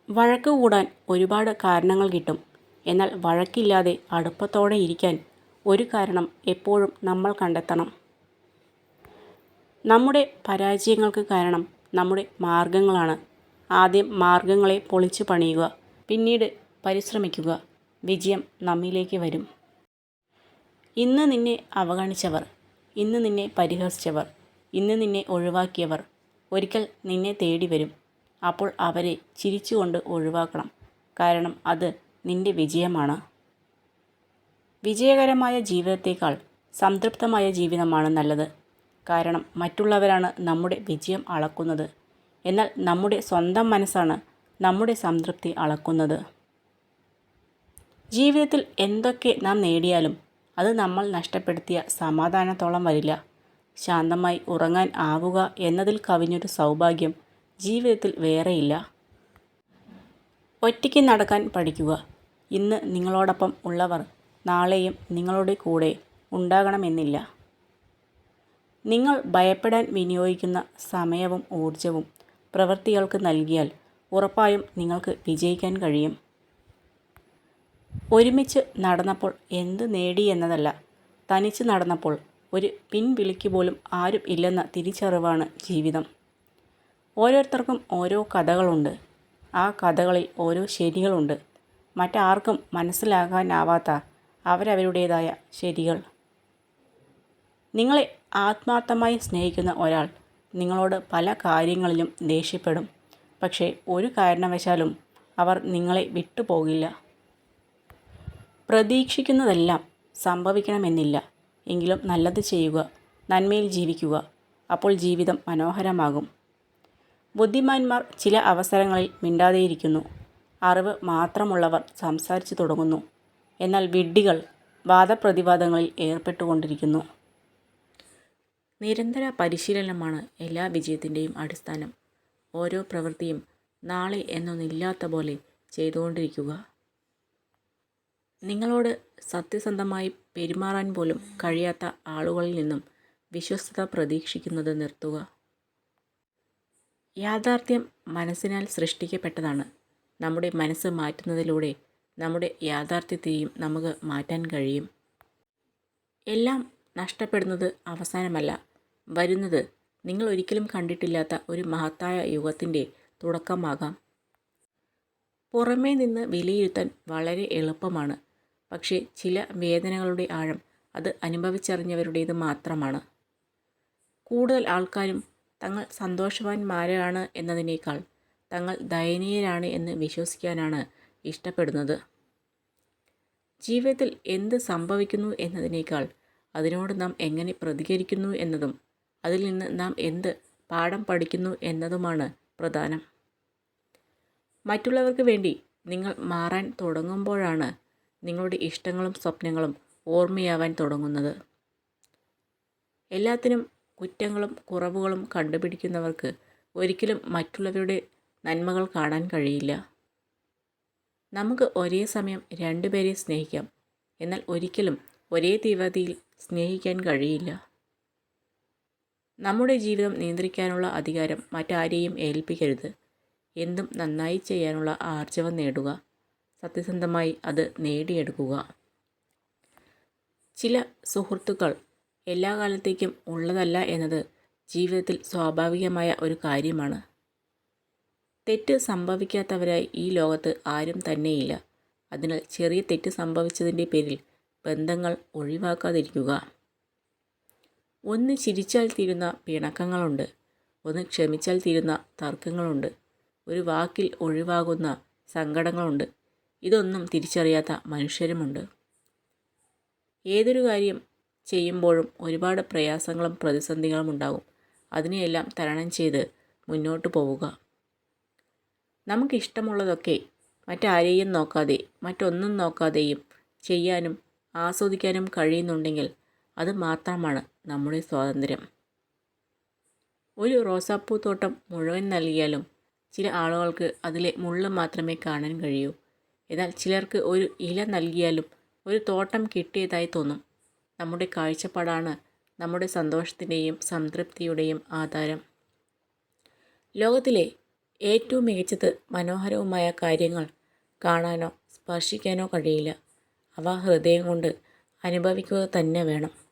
വഴക്ക് കൂടാൻ ഒരുപാട് കാരണങ്ങൾ കിട്ടും. എന്നാൽ വഴക്കില്ലാതെ അടുപ്പത്തോടെ ഇരിക്കാൻ ഒരു കാരണം എപ്പോഴും നമ്മൾ കണ്ടെത്തണം. നമ്മുടെ പരാജയങ്ങൾക്ക് കാരണം നമ്മുടെ മാർഗങ്ങളാണ്. ആദ്യം മാർഗങ്ങളെ പൊളിച്ചു പണിയുക, പിന്നീട് പരിശ്രമിക്കുക. വിജയം നമ്മിലേക്ക് വരും. ഇന്ന് നിന്നെ അവഗണിച്ചവർ, ഇന്ന് നിന്നെ പരിഹസിച്ചവർ, ഇന്ന് നിന്നെ ഒഴിവാക്കിയവർ ഒരിക്കൽ നിന്നെ തേടി വരും. അപ്പോൾ അവരെ ചിരിച്ചുകൊണ്ട് ഒഴിവാക്കണം. കാരണം അത് നിന്റെ വിജയമാണ്. വിജയകരമായ ജീവിതത്തേക്കാൾ സംതൃപ്തമായ ജീവിതമാണ് നല്ലത്. കാരണം മറ്റുള്ളവരാണ് നമ്മുടെ വിജയം അളക്കുന്നത്. എന്നാൽ നമ്മുടെ സ്വന്തം മനസ്സാണ് നമ്മുടെ സംതൃപ്തി അളക്കുന്നത്. ജീവിതത്തിൽ എന്തൊക്കെ നാം നേടിയാലും അത് നമ്മൾ നഷ്ടപ്പെടുത്തിയ സമാധാനത്തോളം വരില്ല. ശാന്തമായി ഉറങ്ങാൻ ആവുക എന്നതിൽ കവിഞ്ഞൊരു സൗഭാഗ്യം ജീവിതത്തിൽ വേറെയില്ല. ഒറ്റയ്ക്ക് നടക്കാൻ പഠിക്കുക. ഇന്ന് നിങ്ങളോടൊപ്പം ഉള്ളവർ നാളെയും നിങ്ങളുടെ കൂടെ ഉണ്ടാകണമെന്നില്ല. നിങ്ങൾ ഭയപ്പെടാൻ വിനിയോഗിക്കുന്ന സമയവും ഊർജവും പ്രവൃത്തികൾക്ക് നൽകിയാൽ ഉറപ്പായും നിങ്ങൾക്ക് വിജയിക്കാൻ കഴിയും. ഒരുമിച്ച് നടന്നപ്പോൾ എന്ത് നേടി എന്നതല്ല, തനിച്ച് നടന്നപ്പോൾ ഒരു പിൻവിളിക്ക് പോലും ആരും ഇല്ലെന്ന തിരിച്ചറിവാണ് ജീവിതം. ഓരോരുത്തർക്കും ഓരോ കഥകളുണ്ട്. ആ കഥകളിൽ ഓരോ ശരികളുണ്ട്. മറ്റാർക്കും മനസ്സിലാകാനാവാത്ത അവരവരുടേതായ ശരികൾ. നിങ്ങളെ ആത്മാർത്ഥമായി സ്നേഹിക്കുന്ന ഒരാൾ നിങ്ങളോട് പല കാര്യങ്ങളിലും ദേഷ്യപ്പെടും. പക്ഷേ ഒരു കാരണവശാലും അവർ നിങ്ങളെ വിട്ടുപോകില്ല. പ്രതീക്ഷിക്കുന്നതെല്ലാം സംഭവിക്കണമെന്നില്ല. എങ്കിലും നല്ലത് ചെയ്യുക, നന്മയിൽ ജീവിക്കുക. അപ്പോൾ ജീവിതം മനോഹരമാകും. ബുദ്ധിമാന്മാർ ചില അവസരങ്ങളിൽ മിണ്ടാതെയിരിക്കുന്നു. അറിവ് മാത്രമുള്ളവർ സംസാരിച്ചു തുടങ്ങുന്നു. എന്നാൽ വിഡ്ഢികൾ വാദപ്രതിവാദങ്ങളിൽ ഏർപ്പെട്ടുകൊണ്ടിരിക്കുന്നു. നിരന്തര പരിശീലനമാണ് എല്ലാ വിജയത്തിൻ്റെയും അടിസ്ഥാനം. ഓരോ പ്രവൃത്തിയും നാളെ എന്നൊന്നില്ലാത്ത പോലെ ചെയ്തുകൊണ്ടിരിക്കുക. നിങ്ങളോട് സത്യസന്ധമായി പെരുമാറാൻ പോലും കഴിയാത്ത ആളുകളിൽ നിന്നും വിശ്വസ്തത പ്രതീക്ഷിക്കുന്നത് നിർത്തുക. യാഥാർത്ഥ്യം മനസ്സിനാൽ സൃഷ്ടിക്കപ്പെട്ടതാണ്. നമ്മുടെ മനസ്സ് മാറ്റുന്നതിലൂടെ നമ്മുടെ യാഥാർത്ഥ്യത്തെയും നമുക്ക് മാറ്റാൻ കഴിയും. എല്ലാം നഷ്ടപ്പെടുന്നത് അവസാനമല്ല, വരുന്നത് നിങ്ങൾ ഒരിക്കലും കണ്ടിട്ടില്ലാത്ത ഒരു മഹത്തായ യുഗത്തിൻ്റെ തുടക്കമാകാം. പുറമേ നിന്ന് വിലയിരുത്താൻ വളരെ എളുപ്പമാണ്. പക്ഷേ ചില വേദനകളുടെ ആഴം അത് അനുഭവിച്ചറിഞ്ഞവരുടേത് മാത്രമാണ്. കൂടുതൽ ആൾക്കാരും തങ്ങൾ സന്തോഷവാന്മാരാണ് എന്നതിനേക്കാൾ തങ്ങൾ ദയനീയരാണ് എന്ന് വിശ്വസിക്കാനാണ് ഇഷ്ടപ്പെടുന്നത്. ജീവിതത്തിൽ എന്ത് സംഭവിക്കുന്നു എന്നതിനേക്കാൾ അതിനോട് നാം എങ്ങനെ പ്രതികരിക്കുന്നു എന്നതും അതിൽ നിന്ന് നാം എന്ത് പാഠം പഠിക്കുന്നു എന്നതുമാണ് പ്രധാനം. മറ്റുള്ളവർക്ക് വേണ്ടി നിങ്ങൾ മാറാൻ തുടങ്ങുമ്പോഴാണ് നിങ്ങളുടെ ഇഷ്ടങ്ങളും സ്വപ്നങ്ങളും ഓർമ്മയാവാൻ തുടങ്ങുന്നത്. എല്ലാത്തിനും കുറ്റങ്ങളും കുറവുകളും കണ്ടുപിടിക്കുന്നവർക്ക് ഒരിക്കലും മറ്റുള്ളവരുടെ നന്മകൾ കാണാൻ കഴിയില്ല. നമുക്ക് ഒരേ സമയം രണ്ടുപേരെ സ്നേഹിക്കാം, എന്നാൽ ഒരിക്കലും ഒരേ തീവ്രതയിൽ സ്നേഹിക്കാൻ കഴിയില്ല. നമ്മുടെ ജീവിതം നിയന്ത്രിക്കാനുള്ള അധികാരം മറ്റാരെയും ഏൽപ്പിക്കരുത്. എന്തും നന്നായി ചെയ്യാനുള്ള ആർജവം നേടുക. സത്യസന്ധമായി അത് നേടിയെടുക്കുക. ചില സുഹൃത്തുക്കൾ എല്ലാ കാലത്തേക്കും ഉള്ളതല്ല എന്നത് ജീവിതത്തിൽ സ്വാഭാവികമായ ഒരു കാര്യമാണ്. തെറ്റ് സംഭവിക്കാത്തവരായി ഈ ലോകത്ത് ആരും തന്നെയില്ല. അതിനാൽ ചെറിയ തെറ്റ് സംഭവിച്ചതിൻ്റെ പേരിൽ ബന്ധങ്ങൾ ഒഴിവാക്കാതിരിക്കുക. ഒന്ന് ചിരിച്ചാൽ തീരുന്ന പിണക്കങ്ങളുണ്ട്, ഒന്ന് ക്ഷമിച്ചാൽ തീരുന്ന തർക്കങ്ങളുണ്ട്, ഒരു വാക്കിൽ ഒഴിവാകുന്ന സങ്കടങ്ങളുണ്ട്. ഇതൊന്നും തിരിച്ചറിയാത്ത മനുഷ്യരുമുണ്ട്. ഏതൊരു കാര്യം ചെയ്യുമ്പോഴും ഒരുപാട് പ്രയാസങ്ങളും പ്രതിസന്ധികളും ഉണ്ടാകും. അതിനെയെല്ലാം തരണം ചെയ്ത് മുന്നോട്ട് പോവുക. നമുക്കിഷ്ടമുള്ളതൊക്കെ മറ്റാരെയും നോക്കാതെ മറ്റൊന്നും നോക്കാതെയും ചെയ്യാനും ആസ്വദിക്കാനും കഴിയുന്നുണ്ടെങ്കിൽ അത് മാത്രമാണ് നമ്മുടെ സ്വാതന്ത്ര്യം. ഒരു റോസാപ്പൂത്തോട്ടം മുഴുവൻ നൽകിയാലും ചില ആളുകൾക്ക് അതിലെ മുള്ള് മാത്രമേ കാണാൻ കഴിയൂ. എന്നാൽ ചിലർക്ക് ഒരു ഇല നൽകിയാലും ഒരു തോട്ടം കിട്ടിയതായി തോന്നും. നമ്മുടെ കാഴ്ചപ്പാടാണ് നമ്മുടെ സന്തോഷത്തിൻ്റെയും സംതൃപ്തിയുടെയും ആധാരം. ലോകത്തിലെ ഏറ്റവും മികച്ചത് മനോഹരവുമായ കാര്യങ്ങൾ കാണാനോ സ്പർശിക്കാനോ കഴിയില്ല. അവ ഹൃദയം കൊണ്ട് അനുഭവിക്കുക തന്നെ വേണം.